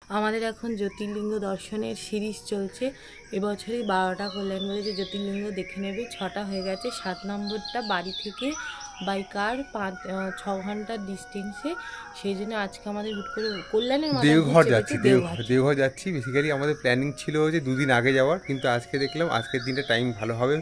আমাদের এখন জ্যোতির্লিঙ্গ দর্শনের সিরিজ চলছে। এবছরই 12টা করলেন বলে যে জ্যোতির্লিঙ্গ দেখে নেবে, 6টা হয়ে গেছে। 7 নম্বরটা বাড়ি থেকে বাই কার 6 ঘন্টার ডিস্টেন্সে, সেই জন্য আজকে আমাদের হুট করে কল্যাণের দেওঘর যাচ্ছি। দেওঘর যাচ্ছি। বেসিক্যালি আমাদের প্ল্যানিং ছিল যে 2 দিন আগে যাওয়ার, কিন্তু আজকে দেখলাম আজকের দিনটা টাইম ভালো হবে।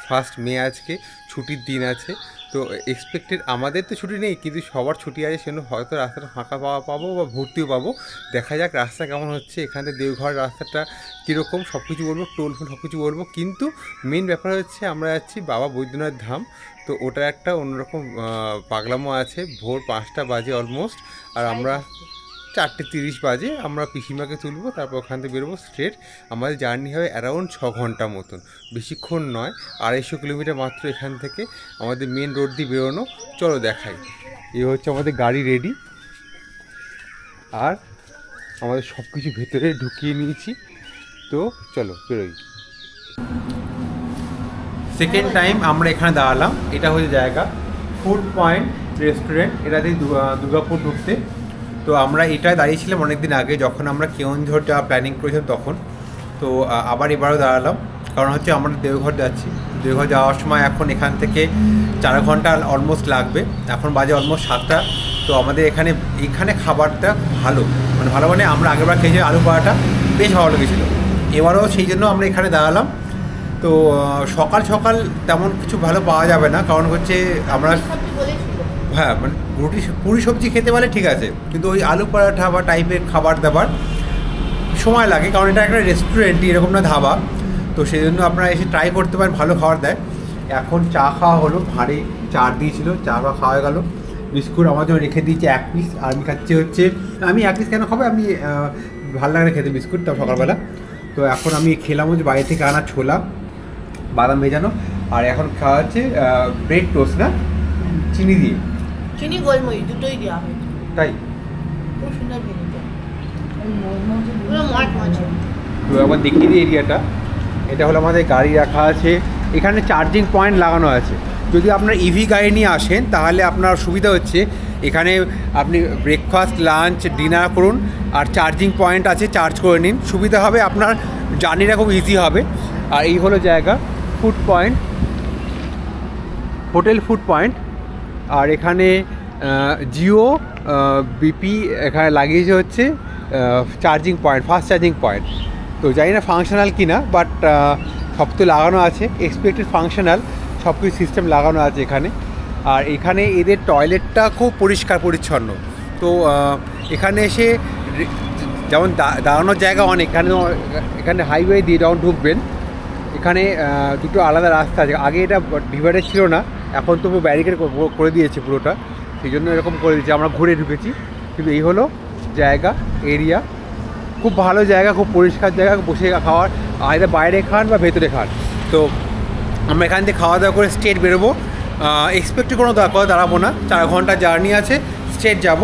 1 মে আজকে ছুটির দিন আছে, তো এক্সপেক্টেড আমাদের তো ছুটি নেই, কিন্তু সবার ছুটি আছে, সেজন্য হয়তো রাস্তাটা ফাঁকা পাবো বা ভর্তিও পাবো। দেখা যাক রাস্তা কেমন হচ্ছে, এখান থেকে দেওঘর রাস্তাটা কীরকম সব কিছু বলবো, টোল ফোল সব কিছু বলবো। কিন্তু মেন ব্যাপার হচ্ছে আমরা যাচ্ছি বাবা বৈদ্যনাথ ধাম, তো ওটা একটা অন্যরকম পাগলামো আছে। ভোর 5টা বাজে অলমোস্ট, আর আমরা 4:30 বাজে আমরা পিসিমাকে তুলবো, তারপর ওখান থেকে বেরোবো স্ট্রেট। আমাদের জার্নি হবে অ্যারাউন্ড 6 ঘন্টা মতন, বেশিক্ষণ নয়। 250 কিলোমিটার মাত্র এখান থেকে আমাদের মেন রোড দিয়ে বেরোনো। চলো দেখাই। এই হচ্ছে আমাদের গাড়ি রেডি, আর আমাদের সব কিছু ভেতরে ঢুকিয়ে নিয়েছি। তো চলো বেরোই। সেকেন্ড টাইম আমরা এখানে দাঁড়ালাম। এটা হচ্ছে জায়গা ফুড পয়েন্ট রেস্টুরেন্ট, এটাতে দুর্গাপুর ঢুকতে। তো আমরা এটায় দাঁড়িয়েছিলাম অনেক দিন আগে, যখন আমরা কেওনঝড় যাওয়া প্ল্যানিং করেছিলাম তখন। তো আবার এবারও দাঁড়ালাম, কারণ হচ্ছে আমরা দেওঘর যাচ্ছি। দেওঘর যাওয়ার সময় এখন এখান থেকে 4 ঘন্টা অলমোস্ট লাগবে। এখন বাজে অলমোস্ট 7টা। তো আমাদের এখানে খাবারটা ভালো, ভালো মানে আমরা আগেরবার খেয়েছি আলু পরাটা, বেশ ভালো লেগেছিলো। এবারও সেই জন্য আমরা এখানে দাঁড়ালাম। তো সকাল সকাল তেমন কিছু ভালো পাওয়া যাবে না, কারণ হচ্ছে আমরা হ্যাঁ মানে পুরি সবজি খেতে পারলে ঠিক আছে, কিন্তু ওই আলু পরাঠা বা টাইপের খাবার দাবার সময় লাগে, কারণ এটা একটা রেস্টুরেন্ট, এরকম না ধাবা। তো সেই জন্য আপনারা এসে ট্রাই করতে পারেন, ভালো খাবার দেয়। এখন চা খাওয়া হলো, ভারী চা দিয়েছিল, চা খাওয়া হয়ে গেল। বিস্কুট আমার জন্য রেখে দিয়েছে 1 পিস, আর আমি খাচ্ছি হচ্ছে, আমি 1 পিস কেন খাবো, আমি ভালো লাগে খেতে বিস্কুট তাও সকালবেলা। তো এখন আমি খেলাম হচ্ছে বাইরে থেকে আনা ছোলা বাদাম ভেজানো, আর এখন খাওয়া হচ্ছে ব্রেড টোস্ট, না চিনি দিয়ে, চিনি গোলমরিচ দুটোই দেওয়া হয়। তাই খুব সুন্দর খেতে। তো একবার দেখিয়ে দিই এরিয়াটা। এটা হলো আমাদের গাড়ি রাখা আছে, এখানে চার্জিং পয়েন্ট লাগানো আছে। যদি আপনার ইভি গাড়ি নিয়ে আসেন তাহলে আপনার সুবিধা হচ্ছে, এখানে আপনি ব্রেকফাস্ট লাঞ্চ ডিনার করুন, আর চার্জিং পয়েন্ট আছে, চার্জ করে নিন, সুবিধা হবে, আপনার জার্নিটা খুব ইজি হবে। আর এই হলো জায়গা food point, hotel food point. আর এখানে জিও বিপি এখানে লাগিয়েছে হচ্ছে charging point, fast charging point. তো জানি না ফাংশনাল কি না, বাট সব তো লাগানো আছে, এক্সপেক্টেড ফাংশনাল, সব কিছু সিস্টেম লাগানো আছে এখানে। আর এখানে এদের টয়লেটটা খুব পরিষ্কার পরিচ্ছন্ন। তো এখানে এসে যেমন দাঁড়ানোর জায়গা অনেক, এখানে হাইওয়ে দিয়ে যখন ঢুকবেন, এখানে দুটো আলাদা রাস্তা আছে। আগে এটা ডিভাইডার ছিল না, এখন তো ব্যারিকেড করে দিয়েছে পুরোটা, সেই জন্য এরকম করে দিয়েছে, আমরা ঘুরে ঢুকেছি। কিন্তু এই হলো জায়গা, এরিয়া খুব ভালো জায়গা, খুব পরিষ্কার জায়গা, বসে খাওয়ার, আয়দা বাইরে খান বা ভেতরে খান। তো আমরা এখান থেকে খাওয়া দাওয়া করে স্ট্রেট বেরোবো। এক্সপেক্টে কোনো দাঁড়াবো না, 4 ঘন্টা জার্নি আছে, স্ট্রেট যাব।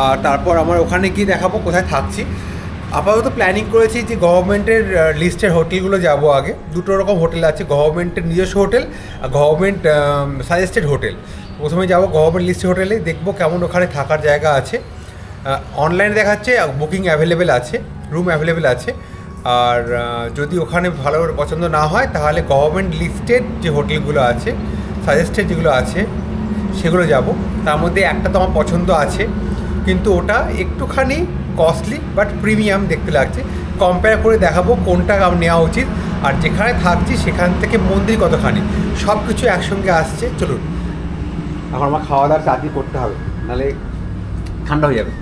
আর তারপর আমরা ওখানে গিয়ে দেখাবো কোথায় থাকছি। আপাতত প্ল্যানিং করেছি যে গভর্নমেন্টের লিস্টের হোটেলগুলো যাব আগে। 2 রকম হোটেল আছে, গভর্নমেন্টের নিজস্ব হোটেল আর গভর্নমেন্ট সাজেস্টেড হোটেল। প্রথমে যাব গভর্নমেন্ট লিস্টেড হোটেলে, দেখবো কেমন ওখানে থাকার জায়গা আছে। অনলাইনে দেখাচ্ছে বুকিং অ্যাভেলেবেল আছে, রুম অ্যাভেলেবেল আছে। আর যদি ওখানে ভালো পছন্দ না হয় তাহলে গভর্নমেন্ট লিস্টেড যে হোটেলগুলো আছে, সাজেস্টেড যেগুলো আছে সেগুলো যাব। তার মধ্যে একটা তো আমার পছন্দ আছে, কিন্তু ওটা একটুখানি কস্টলি বাট প্রিমিয়াম দেখতে লাগছে। কম্পেয়ার করে দেখাবো কোনটা নেওয়া উচিত, আর যেখানে থাকছি সেখান থেকে মন্দির কতখানি, সব কিছু একসঙ্গে আসছে। চলুন, এখন আমার খাওয়া দাওয়ার চাকরি করতে হবে, নাহলে ঠান্ডা হয়ে যাবে।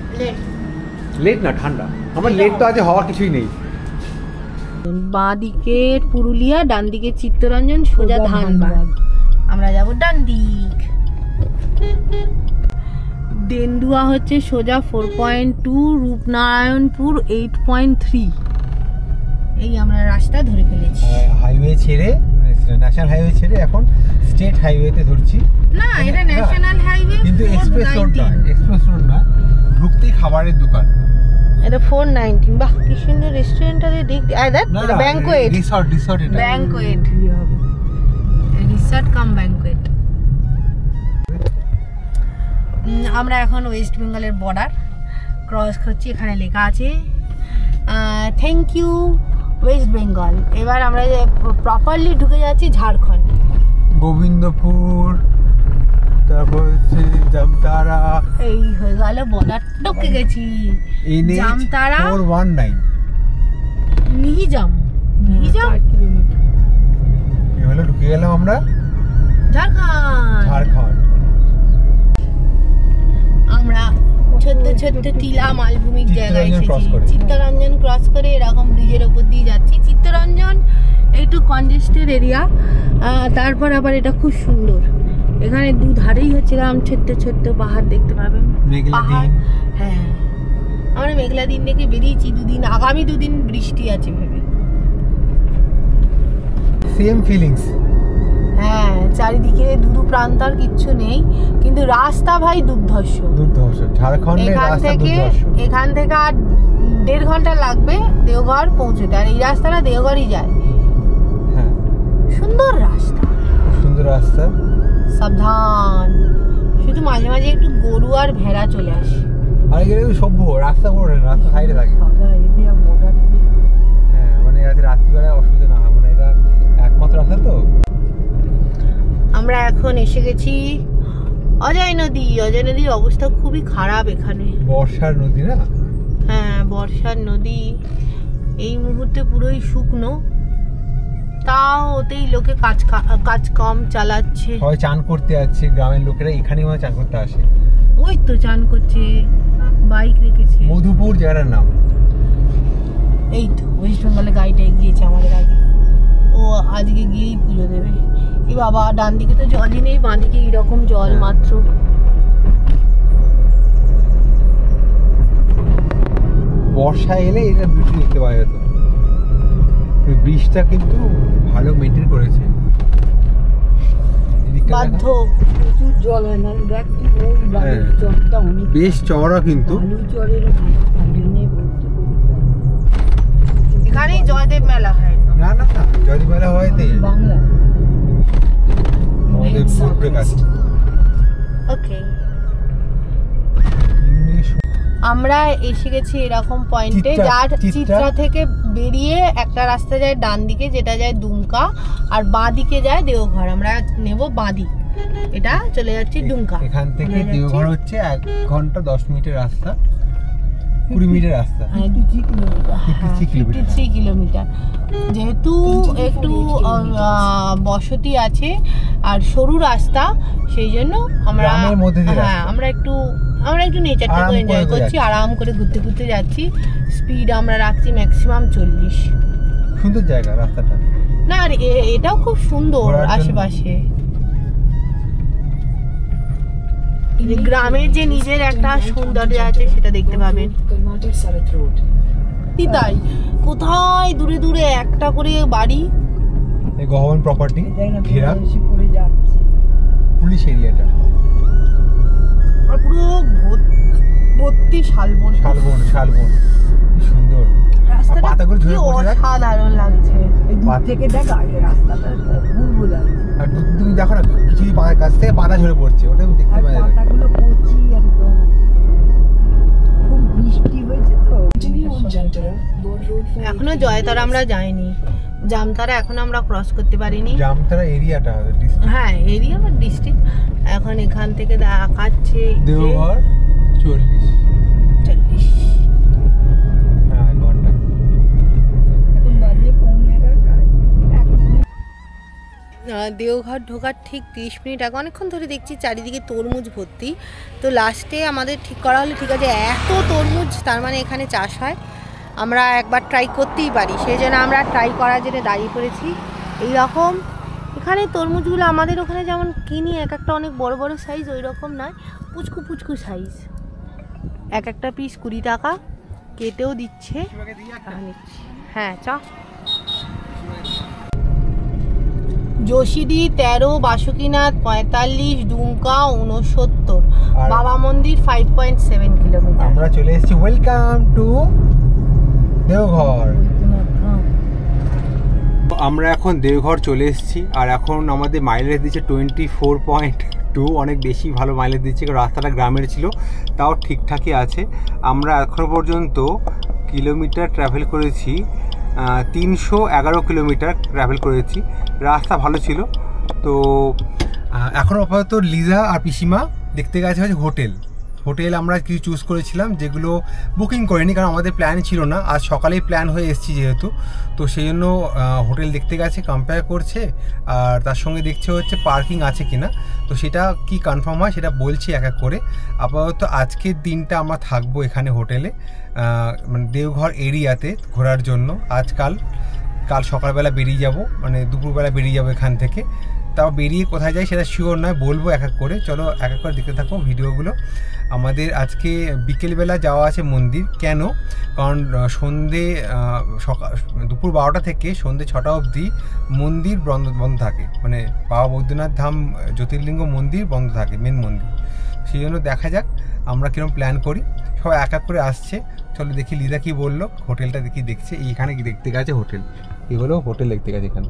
লেট না, ঠান্ডা। আমার লেট তো আজকে হওয়ার কিছুই নেই। বাঁ দিকে পুরুলিয়া, ডান দিকে চিত্তরঞ্জন, সোজা ধানবাদ। আমরা যাব ডান দিক। দেন্দুয়া হচ্ছে সোজা 4.2, রূপনারায়ণপুর 8.3। এই আমরা রাস্তা ধরে ফেলেছি, হাইওয়ে ছেড়ে, ন্যাশনাল হাইওয়ে ছেড়ে এখন স্টেট হাইওয়েতে ধরছি। না এটা ন্যাশনাল হাইওয়ে, কিন্তু এক্সপ্রেস রোড নয়, এক্সপ্রেস রোড নয়, ঢুকতেই খাবারের দোকান। এটা 419। বাহ কি সুন্দর রেস্টুরেন্টটা দেখতে। আই দ্যাট ব্যাংকোয়েট, রিসর্ট এটা ব্যাংকোয়েট, রিসর্ট কাম ব্যাংকোয়েট। আমরা এখন ওয়েস্ট বেঙ্গলের বর্ডার ক্রস করছি, এখানে লেখা আছে থ্যাংক ইউ ওয়েস্ট বেঙ্গল। এবার আমরা প্রপারলি ঢুকে যাচ্ছি ঝাড়খণ্ড। গোবিন্দপুর, তারপর হচ্ছে জামতারা, এই হয়ে গেল বর্ডার, ঢুকে গেছি জামতারা 419 মিহিজাম এই হলো, ঢুকে গেলাম আমরা ঝাড়খণ্ড। আমরা ছোট্ট ছোট্ট টিলা মালভূমির জায়গায় এসেছি। চিত্তরঞ্জন ক্রস করে এরকম ব্রিজের ওপর দিয়ে যাচ্ছি। চিত্তরঞ্জন একটু কনজেস্টেড এরিয়া, তারপর আবার এটা খুব সুন্দর। এখানে দুধারেই হচ্ছে ছোট্ট ছোট্ট পাহাড় দেখতে পাবেন। পাহাড়, হ্যাঁ আমরা মেঘলা দিন দেখে বেরিয়েছি। আগামী দুদিন বৃষ্টি আছে ভেবে। Same feelings. হ্যাঁ, চারিদিকে দুদু প্রান্তার কিচ্ছু নেই, কিন্তু রাস্তা ভাই দুর্ধর্ষ। ঝাড়খণ্ডের রাস্তা দুর্ধর্ষ। এখান থেকে আর 1.5 ঘন্টা লাগবে দেওঘর পৌঁছতে, আর এই রাস্তাটা দেওঘরই যায়। হ্যাঁ, সুন্দর রাস্তা, সুন্দর রাস্তা। সাবধান, শুধু মাঝে মাঝে একটু গরু আর ভেড়া চলে আসে। আর এগুলো সভ্য রাস্তা, পড়ে রাস্তা সাইডে থাকে। হ্যাঁ, মানে রাত্রিবেলায় অসুবিধা না হয়, মানে এটা একমাত্র রাস্তা তো। আমরা এখন এসে গেছি অজয় নদী। অজয় নদীর অবস্থা খুবই খারাপ এখানে। বর্ষার নদী না? হ্যাঁ, বর্ষার নদী। এই মুহূর্তে পুরোই শুকনো, তাও ওতেই লোকে কাজ কম চালাচ্ছে। সবাই চান করতে যাচ্ছে, গ্রামের লোকেরা এখানেই চান করতে আসে। ওই তো চান করছে, বাইক রেখেছে। মধুপুর জায়গার নাম। এই তো ওয়েস্ট বেঙ্গলে গাড়িটা এগিয়েছে আমাদের আগে। ও আজকে গিয়েই পুজো দেবে। এ বাবা, ডান দিকে তো জলই নেই, বাঁ দিকে এরকম জল মাত্র। বর্ষা এলে এটা বিউটি দেখতে পাওয়া যেত। ব্রিজটা কিন্তু ভালো মেনটেন করেছে। বাধ্য, প্রচুর জল হয় না, দেখ চরটা অনেক বেশ চওড়া, কিন্তু এখানেই জয়দেব মেলা হয়। না না না, জয়দেব মেলা হয় বাংলা। আমাদের বোর্ডের কাছে। ওকে, আমরা এসে গেছি এরকম পয়েন্টে, যার চিত্রা থেকে বেরিয়ে একটা রাস্তা যায় ডান দিকে, যেটা যায় দুমকা, আর বাঁ দিকে যায় দেওঘর। আমরা নেব বাঁ দিক, এটা চলে যাচ্ছে দুমকা। এখান থেকে দেওঘর হচ্ছে 1 ঘন্টা 10 মিনিটের রাস্তা, 20 মিনিটের রাস্তা, 53 কিলোমিটার। যেহেতু একটু বসতি আছে আর সরু রাস্তা, সেই জন্য আমরা আমরা একটু নেচারটাকে এনজয় করছি, আরাম করে ঘুরতে ঘুরতে যাচ্ছি। স্পিড আমরা রাখছি ম্যাক্সিমাম 40। সুন্দর জায়গা রাস্তাটা না, আর এটাও খুব সুন্দর। আশেপাশে গ্রামের যে নিজের একটা সৌন্দর্য আছে সেটা দেখতে পাবেন। তাই কোথায় দূরে দূরে একটা করে বাড়ি, গভর্নমেন্ট প্রপার্টি ঘেরা পুলিশ এরিয়াটা, আর পুরো ভর্তি শালবন। সুন্দর রাস্তাটা পাতাগুলো ঝরে পড়ছে, অসাধারণ লাগছে। থেকে দেখ রাস্তাটা ঘুরবো, আর তুমি দেখো না কিছু গাছ থেকে পাতা ঝরে পড়ছে, ওটা দেখতে পাওয়া যায়। পাতাগুলো কচি একদম, খুব বৃষ্টি হয়েছে তো। এখনো জয়তারা আমরা যাইনি, জামতারা এখন আমরা ক্রস করতে পারিনি। জামতারা এরিয়াটা, হ্যাঁ এরিয়া বা ডিস্ট্রিক্ট। এখন এখান থেকে দেখাচ্ছে দেওঘর 40 ঘন্টা। এখন বাজে 11:30। দেওঘর ঢোকার ঠিক 30 মিনিট আগে অনেকক্ষণ ধরে দেখছি চারিদিকে তরমুজ ভর্তি। তো লাস্টে আমাদের ঠিক করা হলো, ঠিক আছে এত তরমুজ, তার মানে এখানে চাষ হয়, আমরা একবার ট্রাই করতেই পারি। সেই জন্য আমরা ট্রাই করার জন্য দাঁড়িয়ে পড়েছি। এইরকম এখানে তরমুজগুলো আমাদের ওখানে যেমন কিনি এক একটা অনেক বড় বড় সাইজ, ওই রকম নয়, পুচকু পুচকু সাইজ। এক একটা পিস 20 টাকা, কেটেও দিচ্ছে। হ্যাঁ চ। যোশীদি 13, বাসুকিনাথ 45, দুমকা 69, বাবা মন্দির 5.7 কিলোমিটার। আমরা চলে এসেছি, ওয়েলকাম টু দেওঘর। আমরা এখন দেওঘর চলে এসেছি, আর এখন আমাদের মাইলেজ দিচ্ছে 24 একটু অনেক বেশি ভালো মাইলেজ দিচ্ছে, কারণ রাস্তাটা গ্রামের ছিল, তাও ঠিকঠাকই আছে। আমরা এখনও পর্যন্ত কিলোমিটার ট্রাভেল করেছি 311 কিলোমিটার ট্রাভেল করেছি। রাস্তা ভালো ছিল। তো এখন আপাতত লিজা আর পিসিমা দেখতে গেছে হচ্ছে হোটেল আমরা কিছু চুজ করেছিলাম, যেগুলো বুকিং করিনি, কারণ আমাদের প্ল্যান ছিল না। আজ সকালেই প্ল্যান হয়ে এসেছি যেহেতু, তো সেই জন্য হোটেল দেখতে গেছে, কম্পেয়ার করছে, আর তার সঙ্গে দেখছে হচ্ছে পার্কিং আছে কি না। তো সেটা কি কনফার্ম হয় সেটা বলছি এক এক করে। আপাতত আজকের দিনটা আমরা থাকবো এখানে হোটেলে, মানে দেওঘর এরিয়াতে ঘোরার জন্য। কাল সকালবেলা বেরিয়ে যাব, মানে দুপুরবেলা বেরিয়ে যাবো এখান থেকে। তাও বেরিয়ে কোথায় যাই সেটা শিওর নয়, বলবো এক এক করে। চলো এক এক করে দেখতে থাকো ভিডিওগুলো। আমাদের আজকে বিকেলবেলা যাওয়া আছে মন্দির। কেন? কারণ দুপুর 12টা থেকে সন্ধ্যে 6টা অবধি মন্দির বন্ধ থাকে, মানে বাবা বৈদ্যনাথ ধাম জ্যোতির্লিঙ্গ মন্দির বন্ধ থাকে, মেন মন্দির। সেই জন্য দেখা যাক আমরা কীরকম প্ল্যান করি। সবাই এক এক করে আসছে। চলো দেখি লিদা কি বললো। হোটেলটা দেখছে, এইখানে কি দেখতে গেছে হোটেল, কি হলো হোটেল দেখতে গেছে এখানে।